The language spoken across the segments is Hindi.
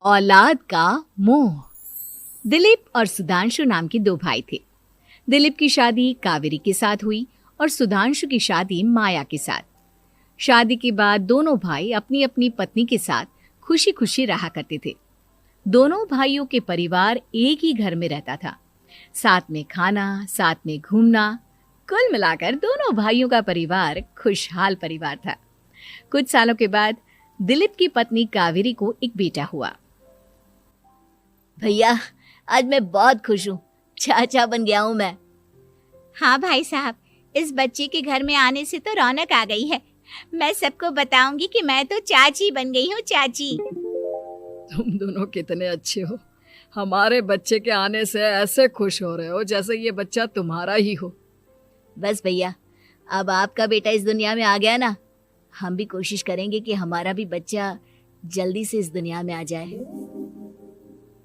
औलाद का मोह। दिलीप और सुधांशु नाम के दो भाई थे। दिलीप की शादी कावेरी के साथ हुई और सुधांशु की शादी माया के साथ। शादी के बाद दोनों भाई अपनी अपनी पत्नी के साथ खुशी खुशी रहा करते थे। दोनों भाइयों के परिवार एक ही घर में रहता था। साथ में खाना, साथ में घूमना, कुल मिलाकर दोनों भाइयों का परिवार खुशहाल परिवार था। कुछ सालों के बाद दिलीप की पत्नी कावेरी को एक बेटा हुआ। भैया, आज मैं बहुत खुश हूँ। चाचा बन गया हूँ मैं। हाँ भाई साहब, इस बच्चे के घर में आने से तो रौनक आ गई है। मैं सबको बताऊंगी कि मैं तो चाची बन गई हूँ, चाची। तुम दोनों कितने अच्छे हो। हमारे बच्चे के आने से ऐसे खुश हो रहे हो जैसे ये बच्चा तुम्हारा ही हो। बस भैया, अब आपका बेटा इस दुनिया में आ गया ना, हम भी कोशिश करेंगे कि हमारा भी बच्चा जल्दी से इस दुनिया में आ जाए।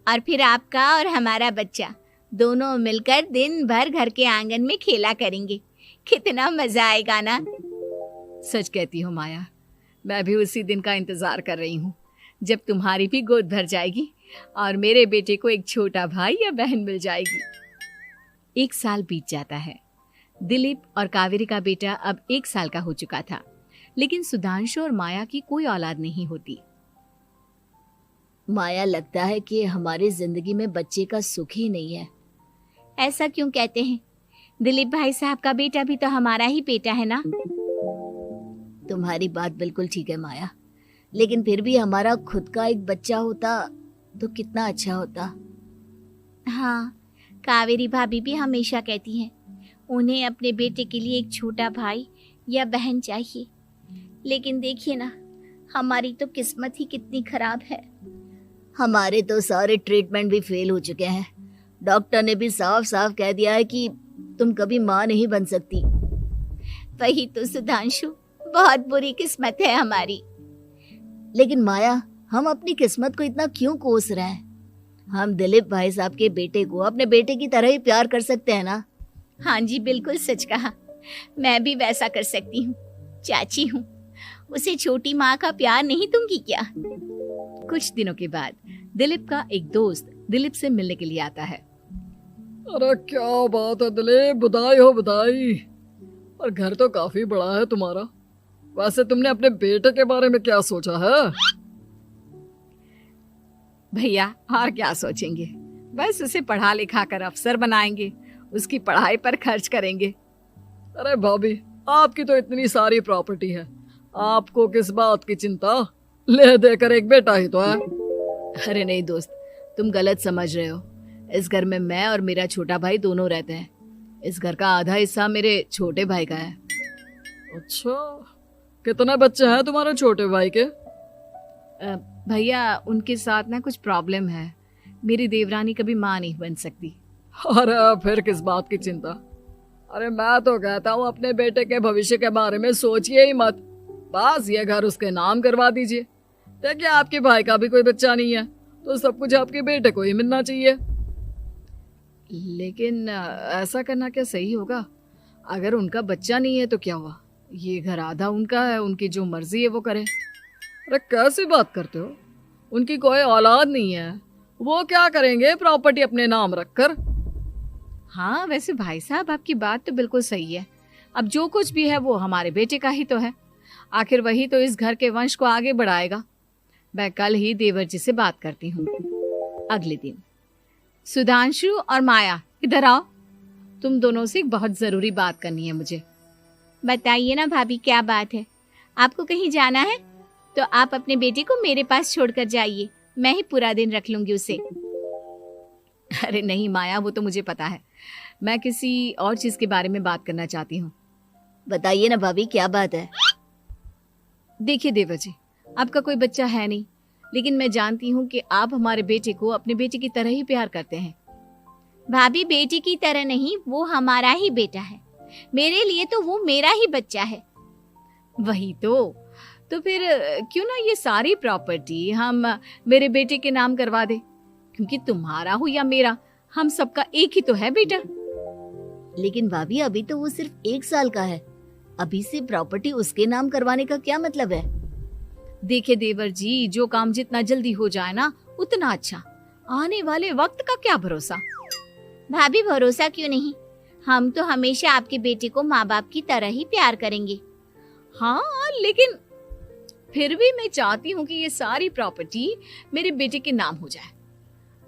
और फिर आपका और हमारा बच्चा दोनों मिलकर दिन भर घर के आंगन में खेला करेंगे। कितना मजा आएगा ना। सच कहती हो माया, मैं भी उसी दिन का इंतजार कर रही हूँ जब तुम्हारी भी गोद भर जाएगी और मेरे बेटे को एक छोटा भाई या बहन मिल जाएगी। 1 साल बीत जाता है। दिलीप और कावेरी का बेटा अब 1 साल का हो चुका था, लेकिन सुधांशु और माया की कोई औलाद नहीं होती। माया, लगता है कि हमारी जिंदगी में बच्चे का सुख ही नहीं है। ऐसा क्यों कहते हैं? दिलीप भाई साहब का बेटा भी तो हमारा ही बेटा है ना। तुम्हारी बात बिल्कुल ठीक है माया, लेकिन फिर भी हमारा खुद का एक बच्चा होता तो कितना अच्छा होता। हाँ, कावेरी भाभी भी हमेशा कहती हैं उन्हें अपने बेटे के लिए एक छोटा भाई या बहन चाहिए। लेकिन देखिए ना, हमारी तो किस्मत ही कितनी खराब है। हमारे तो सारे ट्रीटमेंट भी फेल हो चुके हैं। डॉक्टर ने भी साफ साफ कह दिया है कि तुम कभी माँ नहीं बन सकती। वही तो सुधांशु, बहुत बुरी किस्मत है हमारी। लेकिन माया, हम अपनी किस्मत को इतना क्यों कोस रहे हैं? हम दिलीप भाई साहब के बेटे को अपने बेटे की तरह ही प्यार कर सकते हैं ना। हाँ जी, बिल्कुल सच कहा। मैं भी वैसा कर सकती हूँ। चाची हूँ, उसे छोटी माँ का प्यार नहीं दूंगी क्या? कुछ दिनों के बाद दिलीप का एक दोस्त दिलीप से मिलने के लिए आता है। अरे क्या बात है दिलीप, बधाई हो बधाई। और घर तो काफी बड़ा है तुम्हारा। वैसे तुमने अपने बेटे के बारे में क्या सोचा है? भैया, और क्या सोचेंगे, बस उसे पढ़ा लिखा कर अफसर बनाएंगे, उसकी पढ़ाई पर खर्च करेंगे। अरे भाभी, आपकी तो इतनी सारी प्रॉपर्टी है, आपको किस बात की चिंता? ले देकर एक बेटा ही तो है। अरे नहीं दोस्त, तुम गलत समझ रहे हो। इस घर में मैं और मेरा छोटा भाई दोनों रहते हैं। इस घर का आधा हिस्सा मेरे छोटे भाई का है। अच्छा, कितने बच्चे हैं तुम्हारे छोटे भाई के? भैया, उनके साथ ना कुछ प्रॉब्लम है। मेरी देवरानी कभी माँ नहीं बन सकती। अरे फिर किस बात की चिंता? अरे मैं तो कहता हूँ अपने बेटे के भविष्य के बारे में सोचिए ही मत। बस ये घर उसके नाम करवा दीजिए। देखिए, आपके भाई का भी कोई बच्चा नहीं है तो सब कुछ आपके बेटे को ही मिलना चाहिए। लेकिन ऐसा करना क्या सही होगा? अगर उनका बच्चा नहीं है तो क्या हुआ? ये घर आधा उनका है, उनकी जो मर्जी है वो करे। अरे कैसी बात करते हो? उनकी कोई औलाद नहीं है, वो क्या करेंगे प्रॉपर्टी अपने नाम रखकर? हाँ, वैसे भाई साहब, आपकी बात तो बिल्कुल सही है। अब जो कुछ भी है वो हमारे बेटे का ही तो है। आखिर वही तो इस घर के वंश को आगे बढ़ाएगा। मैं कल ही देवर जी से बात करती हूँ। अगले दिन सुधांशु और माया, इधर आओ। तुम दोनों से एक बहुत जरूरी बात करनी है मुझे। बताइए ना भाभी, क्या बात है? आपको कहीं जाना है तो आप अपने बेटे को मेरे पास छोड़कर जाइए। मैं ही पूरा दिन रख लूंगी उसे। अरे नहीं माया, वो तो मुझे पता है। मैं किसी और चीज के बारे में बात करना चाहती हूँ। बताइए ना भाभी, क्या बात है? देखिए देवर जी, आपका कोई बच्चा है नहीं, लेकिन मैं जानती हूँ कि आप हमारे बेटे को अपने बेटे की तरह ही प्यार करते हैं। भाभी, बेटी की तरह नहीं, वो हमारा ही बेटा है। मेरे लिए तो वो मेरा ही बच्चा है। वही तो फिर क्यों ना ये सारी प्रॉपर्टी हम मेरे बेटे के नाम करवा दे, क्योंकि तुम्हारा हो या मेरा, हम सबका एक ही तो है बेटा। लेकिन भाभी, अभी तो वो सिर्फ 1 साल का है। अभी से प्रॉपर्टी उसके नाम करवाने का क्या मतलब है? देखिए देवर जी, जो काम जितना जल्दी हो जाए ना, उतना अच्छा। आने वाले वक्त का क्या भरोसा। भाभी भरोसा क्यों नहीं, हम तो हमेशा आपके बेटे को माँ बाप की तरह ही प्यार करेंगे। हाँ, लेकिन फिर भी मैं चाहती हूँ कि ये सारी प्रॉपर्टी मेरे बेटे के नाम हो जाए।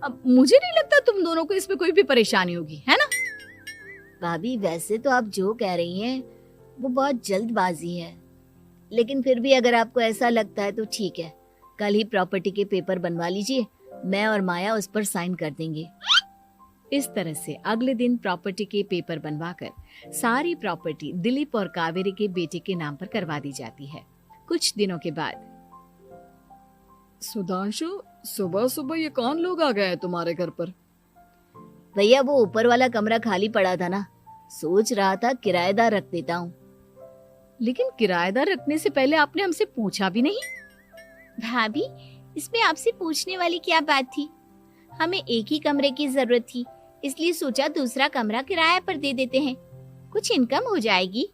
अब मुझे नहीं लगता तुम दोनों को इसमें कोई भी परेशानी होगी, है ना? भाभी वैसे तो आप जो कह रही हैं वो बहुत जल्दबाजी है, लेकिन फिर भी अगर आपको ऐसा लगता है तो ठीक है, कल ही प्रॉपर्टी के पेपर बनवा लीजिए, मैं और माया उस पर साइन कर देंगे। इस तरह से अगले दिन प्रॉपर्टी के पेपर बनवाकर सारी प्रॉपर्टी दिलीप और कावेरी के बेटे के नाम पर करवा दी जाती है। कुछ दिनों के बाद सुधांशु, सुबह सुबह ये कौन लोग आ गए हैं तुम्हारे घर पर? भैया वो ऊपर वाला कमरा खाली पड़ा था ना, सोच रहा था किराएदार रख देता हूँ। लेकिन किराएदार रखने से पहले आपने हमसे पूछा भी नहीं। भाभी इसमें आपसे पूछने वाली क्या बात थी, हमें एक ही कमरे की जरूरत थी, इसलिए सोचा दूसरा कमरा किराए पर दे देते हैं, कुछ इनकम हो जाएगी।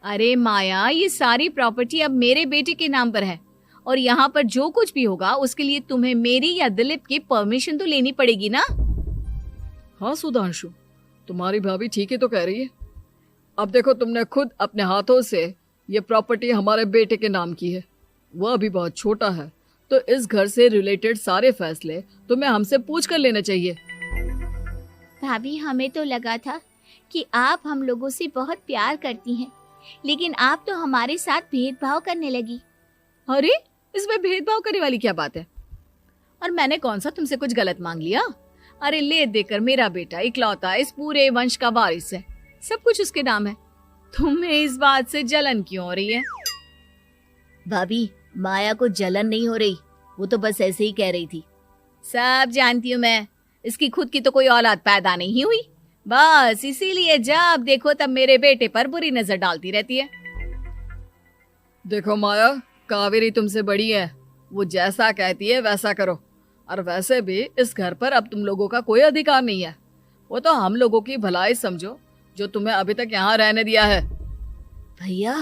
अरे माया, ये सारी प्रॉपर्टी अब मेरे बेटे के नाम पर है और यहाँ पर जो कुछ भी होगा उसके लिए तुम्हें मेरी या दिलीप की परमिशन तो लेनी पड़ेगी ना। हाँ सुधांशु, तुम्हारी भाभी ठीक ही तो कह रही है। अब देखो, तुमने खुद अपने हाथों से ये प्रॉपर्टी हमारे बेटे के नाम की है, वह अभी बहुत छोटा है, तो इस घर से रिलेटेड सारे फैसले तुम्हें हमसे पूछ कर लेने चाहिए। भाभी हमें तो लगा था कि आप हम लोगों से बहुत प्यार करती हैं, लेकिन आप तो हमारे साथ भेदभाव करने लगी। अरे, इसमें भेदभाव करने वाली क्या बात है? और मैंने कौन सा तुमसे कुछ गलत मांग लिया? अरे ले देकर मेरा बेटा इकलौता इस पूरे वंश का वारिस है, सब कुछ उसके नाम है। तुम्हें इस बात से जलन क्यों हो रही है? भाभी माया को जलन नहीं हो रही, वो तो बस ऐसे ही कह रही थी। सब जानती हूँ मैं, इसकी खुद की तो कोई औलाद पैदा नहीं हुई, बस इसीलिए जब देखो तब मेरे बेटे पर बुरी नजर डालती रहती है। देखो माया, कावेरी तुमसे बड़ी है, वो जैसा कहती है वैसा करो। और वैसे भी इस घर पर अब तुम लोगों का कोई अधिकार नहीं है, वो तो हम लोगों की भलाई समझो जो तुम्हें अभी तक यहाँ रहने दिया है। भैया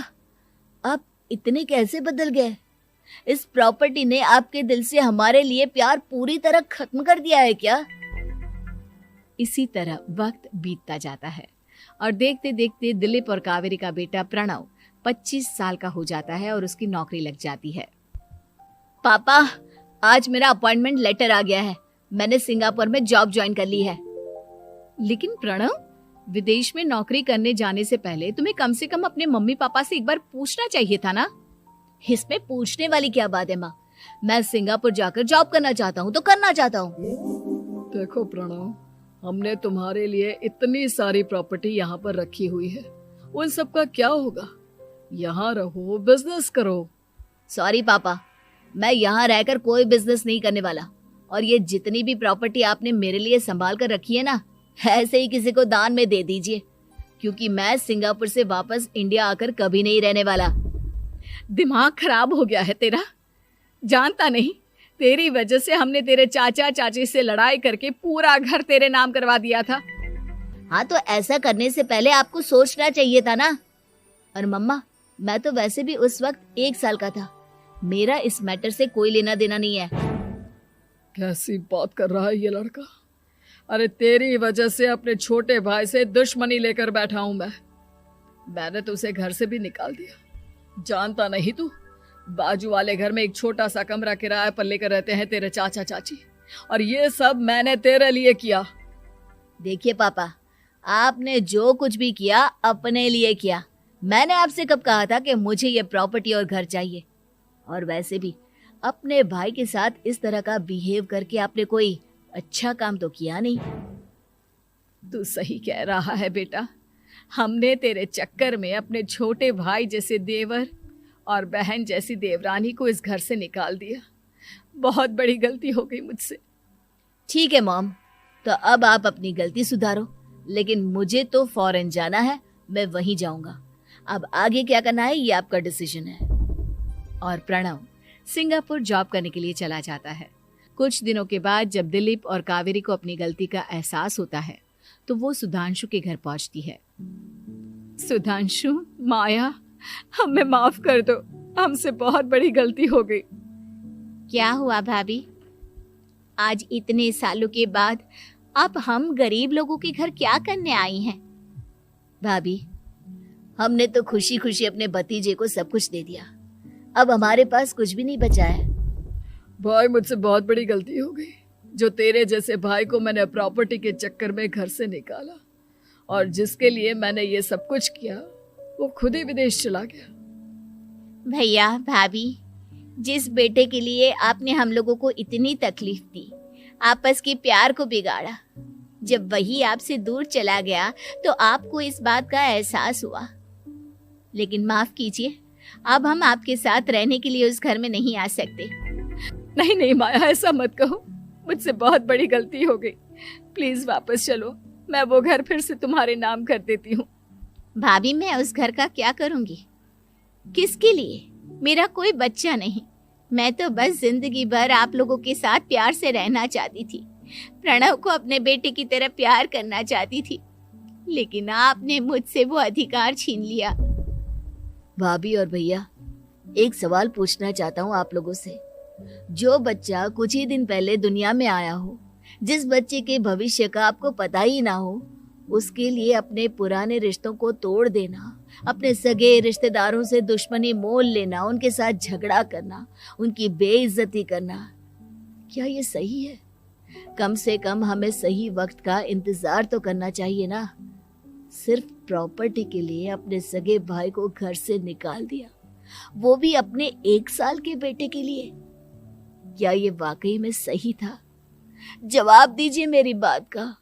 आप इतने कैसे बदल गए? इस प्रॉपर्टी ने आपके दिल से हमारे लिए प्यार पूरी तरह खत्म कर दिया है क्या? इसी तरह वक्त बीतता जाता है और देखते देखते दिलीप और कावेरी का बेटा प्रणव 25 साल का हो जाता है और उसकी नौकरी लग जाती है। पापा, आज मेरा अपॉइंटमेंट लेटर आ गया है, मैंने सिंगापुर में जॉब ज्वाइन कर ली है। लेकिन प्रणव, विदेश में नौकरी करने जाने से पहले तुम्हें कम से कम अपने मम्मी पापा से एक बार पूछना चाहिए था ना। इसमें पूछने वाली क्या बात है माँ, मैं सिंगापुर जाकर जॉब करना चाहता हूँ तो करना चाहता हूँ। देखो प्रणव, हमने तुम्हारे लिए इतनी सारी प्रॉपर्टी यहाँ पर रखी हुई है, उन सब का क्या होगा? यहाँ रहो, बिजनेस करो। सॉरी पापा, मैं यहाँ रहकर कोई बिजनेस नहीं करने वाला, और ये जितनी भी प्रॉपर्टी आपने मेरे लिए संभाल कर रखी है ना, ऐसे ही किसी को दान में दे दीजिए, क्योंकि मैं सिंगापुर से वापस इंडिया आकर कभी नहीं रहने वाला। दिमाग खराब हो गया है तेरा, जानता नहीं तेरी वजह से हमने तेरे चाचा चाची से लड़ाई करके पूरा घर तेरे नाम करवा दिया था। हाँ तो ऐसा करने से पहले आपको सोचना चाहिए था ना। और मम्मा, मैं तो वैसे भी उस वक्त 1 साल का था, मेरा इस मैटर से कोई लेना देना नहीं है। कैसी बात कर रहा है ये लड़का? अरे तेरी वजह से अपने छोटे भाई से दुश्मनी लेकर बैठा हूं मैंने तो उसे घर से भी निकाल दिया। जानता नहीं तू, बाजू वाले घर में एक छोटा सा कमरा किराए पर लेकर रहते हैं तेरे चाचा चाची, और ये सब मैंने तेरे लिए किया। देखिए पापा, आपने जो कुछ भी किया अपने लिए किया। मैंने आपसे कब कहा था कि मुझे ये प्रॉपर्टी और घर चाहिए? और वैसे भी अपने भाई के साथ इस तरह का बिहेव करके आपने कोई अच्छा काम तो किया नहीं। तू सही कह रहा है बेटा, हमने तेरे चक्कर में अपने छोटे भाई जैसे देवर और बहन जैसी देवरानी को इस घर से निकाल दिया। बहुत बड़ी गलती हो गई मुझसे। ठीक है मॉम, तो अब आप अपनी गलती सुधारो, लेकिन मुझे तो फॉरेन जाना है, मैं वहीं जाऊंगा। अब आगे क्या करना है ये आपका डिसीजन है। और प्रणव सिंगापुर जॉब करने के लिए चला जाता है। कुछ दिनों के बाद जब दिलीप और कावेरी को अपनी गलती का एहसास होता है तो वो सुधांशु के घर पहुंचती है। सुधांशु, माया, हमें माफ कर दो, हमसे बहुत बड़ी गलती हो गई। क्या हुआ भाभी? आज इतने सालों के बाद अब हम गरीब लोगों के घर क्या करने आई हैं? भाभी, हमने तो खुशी खुशी अपने भतीजे को सब कुछ दे दिया, अब हमारे पास कुछ भी नहीं बचा है। भाई मुझसे बहुत बड़ी गलती हो गई, जो तेरे जैसे भाई को मैंने प्रॉपर्टी के चक्कर में घर से निकाला, और जिसके लिए मैंने ये सब कुछ किया वो खुद ही विदेश चला गया। भैया भाभी, जिस बेटे के लिए आपने हम लोगों को इतनी तकलीफ दी, आपस के प्यार को बिगाड़ा, जब वही आपसे दूर चला गया तो आपको इस बात का एहसास हुआ। लेकिन माफ कीजिए, अब हम आपके साथ रहने के लिए उस घर में नहीं आ सकते। नहीं नहीं माया, ऐसा मत कहो, मुझसे बहुत बड़ी गलती हो गई, प्लीज वापस चलो, मैं वो घर फिर से तुम्हारे नाम कर देती हूँ। भाभी, मैं उस घर का क्या करूंगी? किसके लिए? मेरा कोई बच्चा नहीं, मैं तो बस जिंदगी भर आप लोगों के साथ प्यार से रहना चाहती थी, प्रणव को अपने बेटे की तरह प्यार करना चाहती थी, लेकिन आपने मुझसे वो अधिकार छीन लिया। भाभी और भैया, एक सवाल पूछना चाहता हूँ आप लोगों से। जो बच्चा कुछ ही दिन पहले दुनिया में आया हो, जिस बच्चे के भविष्य का आपको पता ही ना हो, उसके लिए अपने पुराने रिश्तों को तोड़ देना, अपने सगे रिश्तेदारों से दुश्मनी मोल लेना, उनके साथ झगड़ा करना, उनकी बेइज्जती करना, क्या ये सही है? कम से कम हमें सही वक्त का इंतजार तो करना चाहिए ना। सिर्फ प्रॉपर्टी के लिए अपने सगे भाई को घर से निकाल दिया, वो भी अपने 1 साल के बेटे के लिए। क्या ये वाकई में सही था? जवाब दीजिए मेरी बात का।